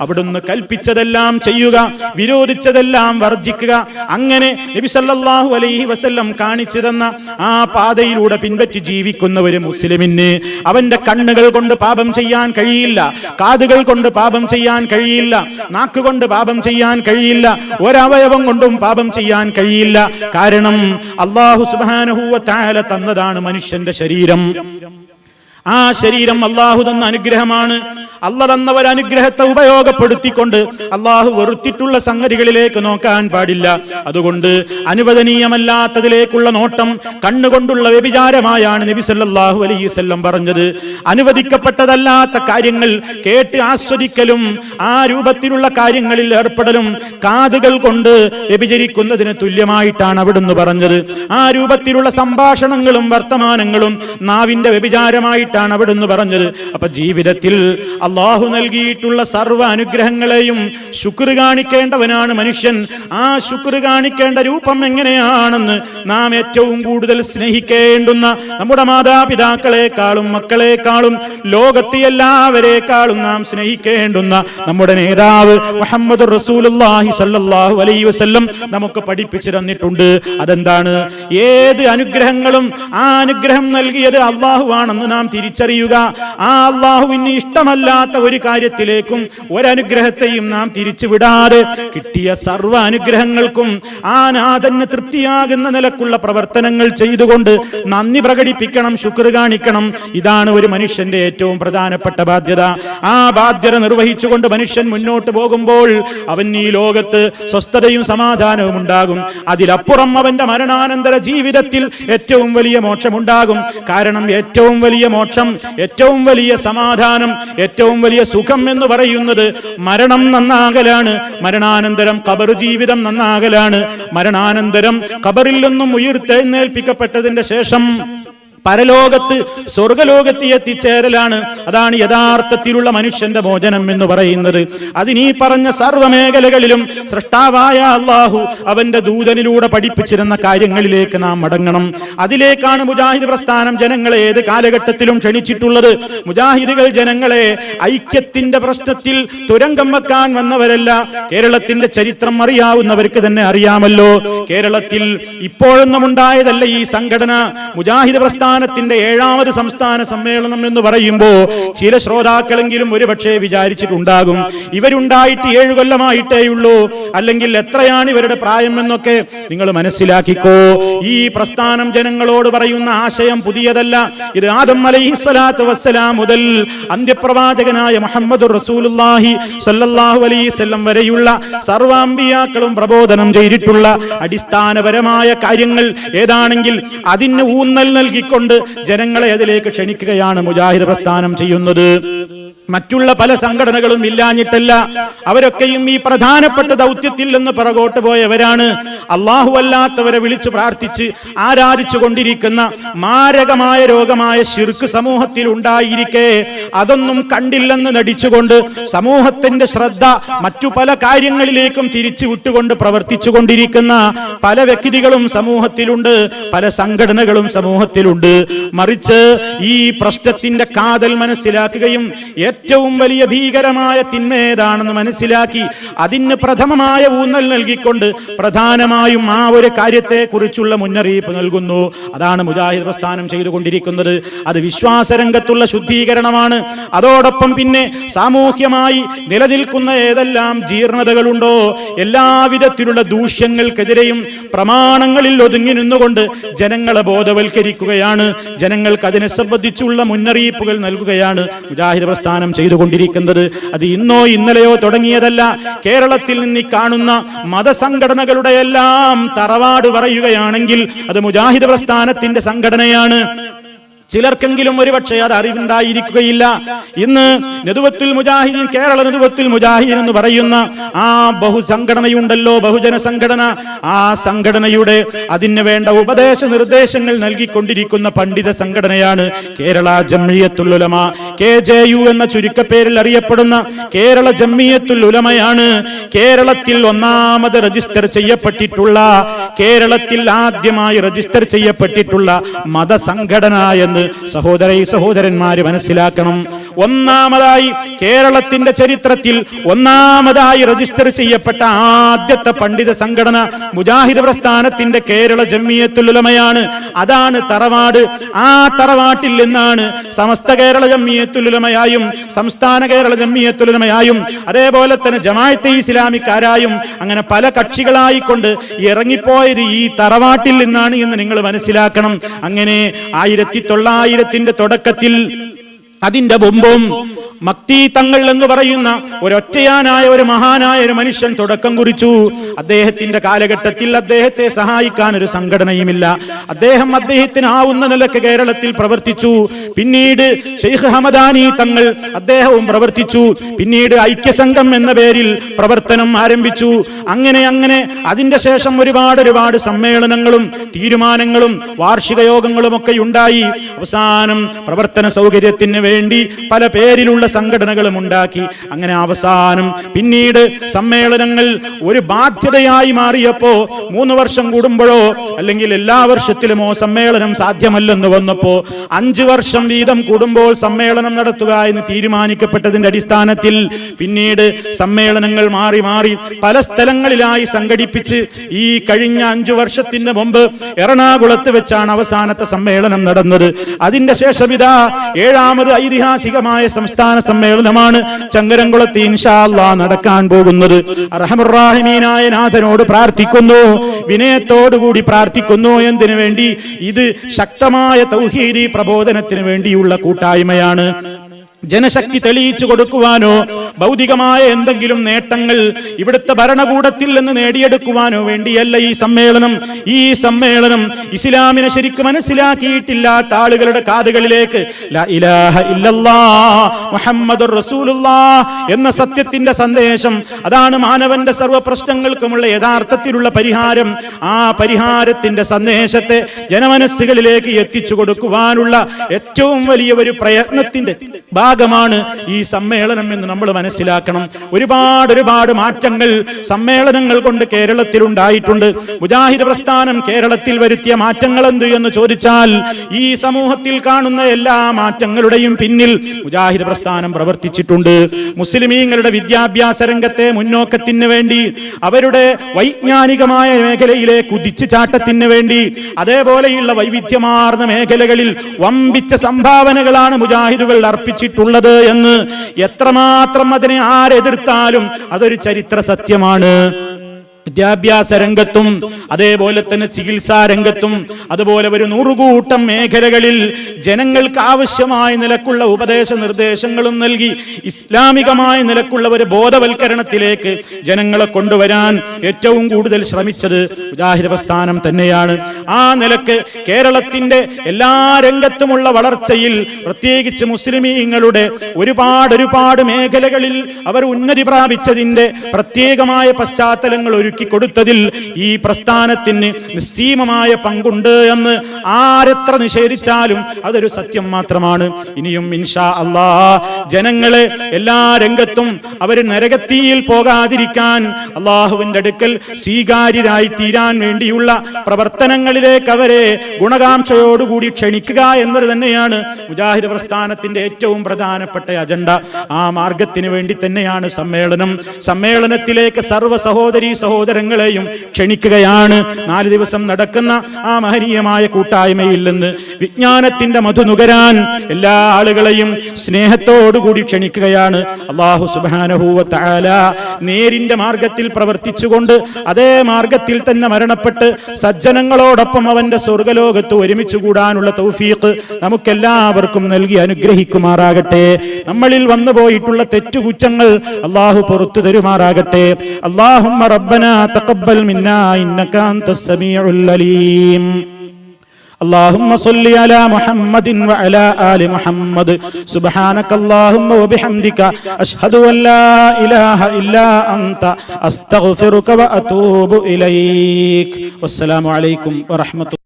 അവിടുന്ന് കൽപ്പിച്ചതെല്ലാം ചെയ്യുക, വിരോധിച്ചതെല്ലാം വർജിക്കുക. അങ്ങനെ നബി സല്ലല്ലാഹു അലൈഹി വസല്ലം കാണിച്ചു തന്ന ആ പാതയിലൂടെ പിൻപറ്റി ജീവിക്കുന്ന ഒരു മുസ്ലിമിന് അവന്റെ കണ്ണുകൾ കൊണ്ട് പാപം ചെയ്യാൻ കഴിയില്ല, കാതുകൾ കൊണ്ട് പാപം ചെയ്യാൻ കഴിയില്ല, നാക്കുകൊണ്ട് പാപം ചെയ്യാൻ കഴിയില്ല, ഒരവയവം കൊണ്ടും പാപം ചെയ്യാൻ കഴിയില്ല. കാരണം അല്ലാഹു സുബ്ഹാനഹു വ തആല തന്നതാണ് മനുഷ്യന്റെ ശരീരം. ആ ശരീരം അല്ലാഹു തന്ന അനുഗ്രഹമാണ്. അല്ലാഹു തന്ന ഒരു അനുഗ്രഹത്തെ ഉപയോഗപ്പെടുത്തിക്കൊണ്ട് അല്ലാഹു വെറുത്തിട്ടുള്ള സംഗതികളിലേക്ക് നോക്കാൻ പാടില്ല. അതുകൊണ്ട് അനുവദനീയമല്ലാത്തതിലേക്കുള്ള നോട്ടം കണ്ണുകൊണ്ടുള്ള വ്യഭിചാരമായാണ് നബി സല്ലല്ലാഹു അലൈഹി വസല്ലം പറഞ്ഞത്. അനുവദിക്കപ്പെട്ടതല്ലാത്ത കാര്യങ്ങൾ കേട്ട് ആസ്വദിക്കലും ആ രൂപത്തിലുള്ള കാര്യങ്ങളിൽ ഏർപ്പെടലും കാതുകൾ കൊണ്ട് വ്യഭിചരിക്കുന്നതിന് തുല്യമായിട്ടാണ് അവിടുന്ന് പറഞ്ഞത്. ആ രൂപത്തിലുള്ള സംഭാഷണങ്ങളും വർത്തമാനങ്ങളും നാവിന്റെ വ്യഭിചാരമായിട്ടാണ് അവിടുന്ന് പറഞ്ഞത്. അപ്പൊ ജീവിതത്തിൽ അല്ലാഹു നൽകിയിട്ടുള്ള സർവ്വ അനുഗ്രഹങ്ങളെയും ശുക്ർ കാണിക്കേണ്ടവനാണ് മനുഷ്യൻ. ആ ശുക്ർ കാണിക്കേണ്ട രൂപം എങ്ങനെയാണെന്ന് നാം ഏറ്റവും കൂടുതൽ സ്നേഹിക്കേണ്ടുന്ന നമ്മുടെ മാതാപിതാക്കളെക്കാളും മക്കളെക്കാളും ലോകത്തെ എല്ലാവരെക്കാളും നാം സ്നേഹിക്കേണ്ടുന്ന നമ്മുടെ നേതാവ് മുഹമ്മദ് റസൂലുള്ളാഹി സ്വല്ലല്ലാഹു അലൈഹി വസല്ലം നമുക്ക് പഠിപ്പിച്ചു തന്നിട്ടുണ്ട്. അതെന്താണ്? ഏത് അനുഗ്രഹങ്ങളും ആ അനുഗ്രഹം നൽകിയത് അല്ലാഹുവാണെന്ന് നാം തിരിച്ചറിയുക. ആ അല്ലാഹുവിന് ഇഷ്ടമല്ലാത്ത ഒരു കാര്യത്തിലേക്കും ഒരനുഗ്രഹത്തെയും നാം തിരിച്ചുവിടാതെ കിട്ടിയ സർവ്വ അനുഗ്രഹങ്ങൾക്കും ആ നാഥന് തൃപ്തിയാകുന്ന നിലക്കുള്ള പ്രവർത്തനങ്ങൾ ചെയ്തുകൊണ്ട് നന്ദി പ്രകടിപ്പിക്കണം, ശുക്ർ കാണിക്കണം. ഇതാണ് ഒരു മനുഷ്യന്റെ ഏറ്റവും പ്രധാനപ്പെട്ട ബാധ്യത. ആ ബാധ്യത നിർവഹിച്ചുകൊണ്ട് മനുഷ്യൻ മുന്നോട്ട് പോകുമ്പോൾ അവൻ ഈ ലോകത്ത് സ്വസ്ഥതയും സമാധാനവും ഉണ്ടാകും. അതിലപ്പുറം അവന്റെ മരണാനന്തര ജീവിതത്തിൽ ഏറ്റവും വലിയ മോക്ഷമുണ്ടാകും. കാരണം ഏറ്റവും വലിയ മോക്ഷം, ഏറ്റവും വലിയ സമാധാനം, ഏറ്റവും വലിയ സുഖം എന്ന് പറയുന്നത് മരണം നന്നാകലാണ്. മരണാനന്തരം ഖബർ ജീവിതം നന്നാകലാണ്. മരണാനന്തരം ഖബറിൽ നിന്നും ഉയർത്തെഴുന്നേൽപ്പിക്കപ്പെട്ടതിന്റെ ശേഷം പരലോകത്ത് സ്വർഗലോകത്ത് എത്തിച്ചേരലാണ്. അതാണ് യഥാർത്ഥത്തിലുള്ള മനുഷ്യന്റെ മോചനം എന്ന് പറയുന്നത്. അതിനീ പറഞ്ഞ സർവ്വ മേഖലകളിലും സൃഷ്ടാവായ അല്ലാഹു അവന്റെ ദൂതനിലൂടെ പഠിപ്പിച്ചിരുന്ന കാര്യങ്ങളിലേക്ക് നാം മടങ്ങണം. അതിലേക്കാണ് മുജാഹിദ് പ്രസ്ഥാനം ജനങ്ങളെ ഏത് കാലഘട്ടത്തിലും ക്ഷണിച്ചിട്ടുള്ളത്. മുജാഹിദുകൾ ജനങ്ങളെ ഐക്യത്തിന്റെ പ്രശ്നത്തിൽ തുരങ്കം വെക്കാൻ വന്നവരല്ല. കേരളത്തിന്റെ ചരിത്രം അറിയാവുന്നവർക്ക് തന്നെ അറിയാമല്ലോ. കേരളത്തിൽ ഇപ്പോഴൊന്നും ഉണ്ടായതല്ല ഈ സംഘടന. മുജാഹിദ് പ്രസ്ഥാനത്തിന്റെ 7ാമത് സംസ്ഥാന സമ്മേളനം എന്ന് പറയുമ്പോൾ ചില ശ്രോതാക്കളെങ്കിലും ഒരുപക്ഷെ വിചാരിച്ചിട്ടുണ്ടാകും, ഇവരുണ്ടായിട്ട് 7 കൊല്ലമായിട്ടേയുള്ളൂ, അല്ലെങ്കിൽ എത്രയാണ് ഇവരുടെ പ്രായം എന്നൊക്കെ. നിങ്ങൾ മനസ്സിലാക്കിക്കോ, ഈ പ്രസ്ഥാനം ജനങ്ങളോട് പറയുന്ന ആശയം പുതിയതല്ല. ഇത് ആദം അലൈഹിസ്സലാത്തു വസ്സലാം മുതൽ അന്ത്യപ്രവാചകനായ മുഹമ്മദ് റസൂലുള്ളാഹി സ്വല്ലല്ലാഹു അലൈഹി വസല്ലം വരെയുള്ള സർവ്വ അമ്പിയാക്കളും പ്രബോധനം ചെയ്തിട്ടുള്ള അടിസ്ഥാനപരമായ കാര്യങ്ങൾ ഏതാണെങ്കിൽ അതിന് ഊന്നൽ നൽകിക്കൊണ്ട് ജനങ്ങളെ അതിലേക്ക് ക്ഷണിക്കുകയാണ് മുജാഹിദ് പ്രസ്ഥാനം ചെയ്യുന്നത്. മറ്റുള്ള പല സംഘടനകളും ഇല്ലാഞ്ഞിട്ടല്ല. അവരൊക്കെയും ഈ പ്രധാനപ്പെട്ട ദൗത്യത്തിൽ നിന്ന് പുറകോട്ട് പോയവരാണ്. അല്ലാഹു അല്ലാത്തവരെ വിളിച്ചു പ്രാർത്ഥിച്ച് ആരാധിച്ചു കൊണ്ടിരിക്കുന്ന മാരകമായ രോഗമായ ശിർക്ക് സമൂഹത്തിൽ ഉണ്ടായിരിക്കെ അതൊന്നും കണ്ടില്ലെന്ന് നടിച്ചുകൊണ്ട് സമൂഹത്തിന്റെ ശ്രദ്ധ മറ്റു പല കാര്യങ്ങളിലേക്കും തിരിച്ചു വിട്ടുകൊണ്ട് പ്രവർത്തിച്ചു കൊണ്ടിരിക്കുന്ന പല വ്യക്തികളും സമൂഹത്തിലുണ്ട്, പല സംഘടനകളും സമൂഹത്തിലുണ്ട്. മറിച്ച് ഈ പ്രശ്നത്തിന്റെ കാതൽ മനസ്സിലാക്കുകയും ഏറ്റവും വലിയ ഭീകരമായ തിന്മേതാണെന്ന് മനസ്സിലാക്കി അതിന് പ്രഥമമായ ഊന്നൽ നൽകിക്കൊണ്ട് പ്രധാനമായും ആ ഒരു കാര്യത്തെ കുറിച്ചുള്ള മുന്നറിയിപ്പ് നൽകുന്നു. അതാണ് മുജാഹിദ് പ്രസ്ഥാനം ചെയ്തുകൊണ്ടിരിക്കുന്നത്. അത് വിശ്വാസരംഗത്തുള്ള ശുദ്ധീകരണമാണ്. അതോടൊപ്പം പിന്നെ സാമൂഹ്യമായി നിലനിൽക്കുന്ന ഏതെല്ലാം ജീർണതകളുണ്ടോ എല്ലാവിധത്തിലുള്ള ദൂഷ്യങ്ങൾക്കെതിരെയും പ്രമാണങ്ങളിൽ ഒതുങ്ങി നിന്നുകൊണ്ട് ജനങ്ങളെ ബോധവൽക്കരിക്കുകയാണ്, ജനങ്ങൾക്ക് അതിനെ സംബന്ധിച്ചുള്ള മുന്നറിയിപ്പുകൾ നൽകുകയാണ് മുജാഹിദ് പ്രസ്ഥാനം ചെയ്തുകൊണ്ടിരിക്കുന്നത്. അത് ഇന്നോ ഇന്നലെയോ തുടങ്ങിയതല്ല. കേരളത്തിൽ നിന്ന് കാണുന്ന മതസംഘടനകളുടെ എല്ലാം തറവാട് പറയുകയാണെങ്കിൽ അത് മുജാഹിദ് പ്രസ്ഥാനത്തിന്റെ സംഘടനയാണ്. ചിലർക്കെങ്കിലും ഒരുപക്ഷെ അത് അറിവുണ്ടായിരിക്കുകയില്ല. ഇന്ന് നദുവത്തുൽ മുജാഹിദീൻ, കേരള നദുവത്തുൽ മുജാഹിദീൻ എന്ന് പറയുന്ന ആ ബഹുസംഘടനയുണ്ടല്ലോ, ബഹുജന സംഘടന, ആ സംഘടനയുടെ അതിന് വേണ്ട ഉപദേശ നിർദ്ദേശങ്ങൾ നൽകിക്കൊണ്ടിരിക്കുന്ന പണ്ഡിത സംഘടനയാണ് കേരള ജംഇയ്യത്തുൽ ഉലമ. KJU എന്ന ചുരുക്കപ്പേരിൽ അറിയപ്പെടുന്ന കേരള ജംഇയ്യത്തുൽ ഉലമയാണ് കേരളത്തിൽ ഒന്നാമത് രജിസ്റ്റർ ചെയ്യപ്പെട്ടിട്ടുള്ള, കേരളത്തിൽ ആദ്യമായി രജിസ്റ്റർ ചെയ്യപ്പെട്ടിട്ടുള്ള മതസംഘടന എന്ന് എന്ന് സഹോദരന്മാര് മനസ്സിലാക്കണം. ഒന്നാമതായി കേരളത്തിന്റെ ചരിത്രത്തിൽ ഒന്നാമതായി രജിസ്റ്റർ ചെയ്യപ്പെട്ട ആദ്യത്തെ പണ്ഡിത സംഘടന മുജാഹിദ് പ്രസ്ഥാനത്തിന്റെ കേരള ജംഇയ്യത്തുൽ ഉലമയാണ്. അതാണ് തറവാട്. ആ തറവാട്ടിൽ നിന്നാണ് സമസ്ത കേരള ജംഇയ്യത്തുൽ ഉലമയായും സംസ്ഥാന കേരള ജംഇയ്യത്തുൽ ഉലമയായും അതേപോലെ തന്നെ ജമാഅത്തെ ഇസ്ലാമിക്കാരായും അങ്ങനെ പല കക്ഷികളായിക്കൊണ്ട് ഇറങ്ങിപ്പോയത് ഈ തറവാട്ടിൽ നിന്നാണ് എന്ന് നിങ്ങൾ മനസ്സിലാക്കണം. അങ്ങനെ 1900 തുടക്കത്തിൽ അതിന്റെ മുമ്പും മക്തി തങ്ങൾ എന്ന് പറയുന്ന ഒരൊറ്റയാനായ ഒരു മഹാനായ ഒരു മനുഷ്യൻ തുടക്കം കുറിച്ചു. അദ്ദേഹത്തിന്റെ കാലഘട്ടത്തിൽ അദ്ദേഹത്തെ സഹായിക്കാൻ ഒരു സംഘടനയുമില്ല. അദ്ദേഹത്തിന് ആവുന്ന നിലക്ക് കേരളത്തിൽ പ്രവർത്തിച്ചു. പിന്നീട് ഷെയ്ഖ് ഹമദാനി തങ്ങൾ അദ്ദേഹവും പ്രവർത്തിച്ചു. പിന്നീട് ഐക്യസംഘം എന്ന പേരിൽ പ്രവർത്തനം ആരംഭിച്ചു. അങ്ങനെ അതിന്റെ ശേഷം ഒരുപാട് സമ്മേളനങ്ങളും തീരുമാനങ്ങളും വാർഷിക യോഗങ്ങളും ഒക്കെ ഉണ്ടായി. അവസാനം പ്രവർത്തന സൗകര്യത്തിന് വേണ്ടി പല പേരിലുള്ള സംഘടനകളും ഉണ്ടാക്കി. അങ്ങനെ അവസാനം പിന്നീട് സമ്മേളനങ്ങൾ ഒരു ബാധ്യതയായി മാറിയപ്പോ 3 വർഷം കൂടുമ്പോഴോ അല്ലെങ്കിൽ എല്ലാ വർഷത്തിലുമോ സമ്മേളനം സാധ്യമല്ലെന്ന് വന്നപ്പോ 5 വർഷം വീതം കൂടുമ്പോൾ സമ്മേളനം നടത്തുക എന്ന് തീരുമാനിക്കപ്പെട്ടതിന്റെ അടിസ്ഥാനത്തിൽ പിന്നീട് സമ്മേളനങ്ങൾ മാറി പല സ്ഥലങ്ങളിലായി സംഘടിപ്പിച്ച് ഈ കഴിഞ്ഞ 5 വർഷത്തിന് മുമ്പ് എറണാകുളത്ത് വെച്ചാണ് അവസാനത്തെ സമ്മേളനം നടന്നത്. അതിന്റെ ശേഷം ഇതാ 7ാമത് ഐതിഹാസികമായ സംസ്ഥാന സമ്മേളനമാണ് ചങ്ങരംകുളത്ത് ഇൻഷാ അല്ലാഹ് നടക്കാൻ പോകുന്നത്. അർഹമർ റഹീമീനായ നാഥനോട് പ്രാർത്ഥിക്കുന്നു, വിനയത്തോടുകൂടി പ്രാർത്ഥിക്കുന്നു. എന്തിനു വേണ്ടി? ഇത് ശക്തമായ തൗഹീദി പ്രബോധനത്തിന് വേണ്ടിയുള്ള കൂട്ടായ്മയാണ്. ജനശക്തി തെളിയിച്ചു കൊടുക്കുവാനോ ഭൗതികമായ എന്തെങ്കിലും നേട്ടങ്ങൾ ഇവിടുത്തെ ഭരണകൂടത്തിൽ നിന്ന് നേടിയെടുക്കുവാനോ വേണ്ടിയല്ല ഈ സമ്മേളനം ഇസ്ലാമിനെ ശരിക്കും മനസ്സിലാക്കിയിട്ടില്ലാത്ത ആളുകളുടെ കാതുകളിലേക്ക് ലാ ഇലാഹ ഇല്ലല്ലാഹ് മുഹമ്മദുർ റസൂലുള്ളാഹ് എന്ന സത്യത്തിന്റെ സന്ദേശം, അതാണ് മാനവന്റെ സർവ്വ പ്രശ്നങ്ങൾക്കുമുള്ള യഥാർത്ഥത്തിലുള്ള പരിഹാരം. ആ പരിഹാരത്തിന്റെ സന്ദേശത്തെ ജനമനസ്സുകളിലേക്ക് എത്തിച്ചു കൊടുക്കുവാനുള്ള ഏറ്റവും വലിയ ഒരു പ്രയത്നത്തിന്റെ ഭാഗമാണ് ഈ സമ്മേളനം എന്ന് നമ്മൾ മനസ്സിലാക്കണം. ഒരുപാട് മാറ്റങ്ങൾ സമ്മേളനങ്ങൾ കൊണ്ട് കേരളത്തിൽ ഉണ്ടായിട്ടുണ്ട്. മുജാഹിദ് പ്രസ്ഥാനം കേരളത്തിൽ വരുത്തിയ മാറ്റങ്ങൾ എന്ത് എന്ന് ചോദിച്ചാൽ ഈ സമൂഹത്തിൽ കാണുന്ന എല്ലാ മാറ്റങ്ങളുടെയും പിന്നിൽ മുജാഹിദ് പ്രസ്ഥാനം പ്രവർത്തിച്ചിട്ടുണ്ട്. മുസ്ലിമീങ്ങളുടെ വിദ്യാഭ്യാസ രംഗത്തെ മുന്നോക്കത്തിന് വേണ്ടി, അവരുടെ വൈജ്ഞാനികമായ മേഖലയിലെ കുതിച്ചുചാട്ടത്തിന് വേണ്ടി, അതേപോലെയുള്ള വൈവിധ്യമാർന്ന മേഖലകളിൽ വമ്പിച്ച സംഭാവനകളാണ് മുജാഹിദുകൾ അർപ്പിച്ചിട്ടുള്ളത് എന്ന് എത്രമാത്രം അതിനെ ആരെതിർത്താലും അതൊരു ചരിത്ര സത്യമാണ്. വിദ്യാഭ്യാസ രംഗത്തും അതേപോലെ തന്നെ ചികിത്സാ രംഗത്തും അതുപോലെ ഒരു 100 കൂട്ടം മേഖലകളിൽ ജനങ്ങൾക്ക് ആവശ്യമായ നിലക്കുള്ള ഉപദേശ നിർദ്ദേശങ്ങളും നൽകി ഇസ്ലാമികമായ നിലക്കുള്ള ഒരു ബോധവൽക്കരണത്തിലേക്ക് ജനങ്ങളെ കൊണ്ടുവരാൻ ഏറ്റവും കൂടുതൽ ശ്രമിച്ചത് മുജാഹിദ് പ്രസ്ഥാനം തന്നെയാണ്. ആ നിലക്ക് കേരളത്തിന്റെ എല്ലാ രംഗത്തുമുള്ള വളർച്ചയിൽ, പ്രത്യേകിച്ച് മുസ്ലിമീങ്ങളുടെ ഒരുപാട് മേഖലകളിൽ അവർ ഉന്നതി പ്രാപിച്ചതിന്റെ പ്രത്യേകമായ പശ്ചാത്തലങ്ങൾ കൊടുത്തതിൽ ഈ പ്രസ്ഥാനത്തിന് നിസ്സീമമായ പങ്കുണ്ട് എന്ന് ആരെത്ര നിഷേധിച്ചാലും അതൊരു സത്യം മാത്രമാണ്. ഇനിയും ഇൻഷാ അല്ലാഹ് ജനങ്ങളെ എല്ലാ രംഗത്തും അവർ നരകത്തിയിൽ പോകാതിരിക്കാൻ അള്ളാഹുവിന്റെ അടുക്കൽ സ്വീകാര്യരായി തീരാൻ വേണ്ടിയുള്ള പ്രവർത്തനങ്ങളിലേക്ക് അവരെ ഗുണകാംക്ഷയോടുകൂടി ക്ഷണിക്കുക എന്നത് തന്നെയാണ് മുജാഹിദ് പ്രസ്ഥാനത്തിന്റെ ഏറ്റവും പ്രധാനപ്പെട്ട അജണ്ട. ആ മാർഗത്തിന് വേണ്ടി തന്നെയാണ് സമ്മേളനത്തിലേക്ക് സർവ്വ സഹോദരങ്ങളെയും ക്ഷണിക്കുകയാണ്. 4 ദിവസം നടക്കുന്ന ആ മഹനീയമായ കൂട്ടായ്മയിൽ നിന്ന് വിജ്ഞാനത്തിന്റെ മധു നുകരാൻ എല്ലാ ആളുകളെയും സ്നേഹത്തോടുകൂടി ക്ഷണിക്കുകയാണ്. അല്ലാഹു സുബ്ഹാനഹു വ തആല നേരിന്റെ മാർഗത്തിൽ പ്രവർത്തിച്ചുകൊണ്ട് അതേ മാർഗത്തിൽ തന്നെ മരണപ്പെട്ട് സജ്ജനങ്ങളോടൊപ്പം അവന്റെ സ്വർഗ്ഗലോകത്ത് ഒരുമിച്ച് കൂടാനുള്ള തൗഫീഖ് നമുക്കെല്ലാവർക്കും നൽകി അനുഗ്രഹിക്കുമാറാകട്ടെ. നമ്മളിൽ വന്നുപോയിട്ടുള്ള തെറ്റുകുറ്റങ്ങൾ അല്ലാഹു പുറത്തു തരുമാറാകട്ടെ. اللهم ربنا تقبل منا إنك أنت السميع العليم. اللهم صل على محمد وعلى آل محمد. سبحانك اللهم وبحمدك أشهد أن لا إله إلا أنت أستغفرك وأتوب إليك. والسلام عليكم ورحمة الله.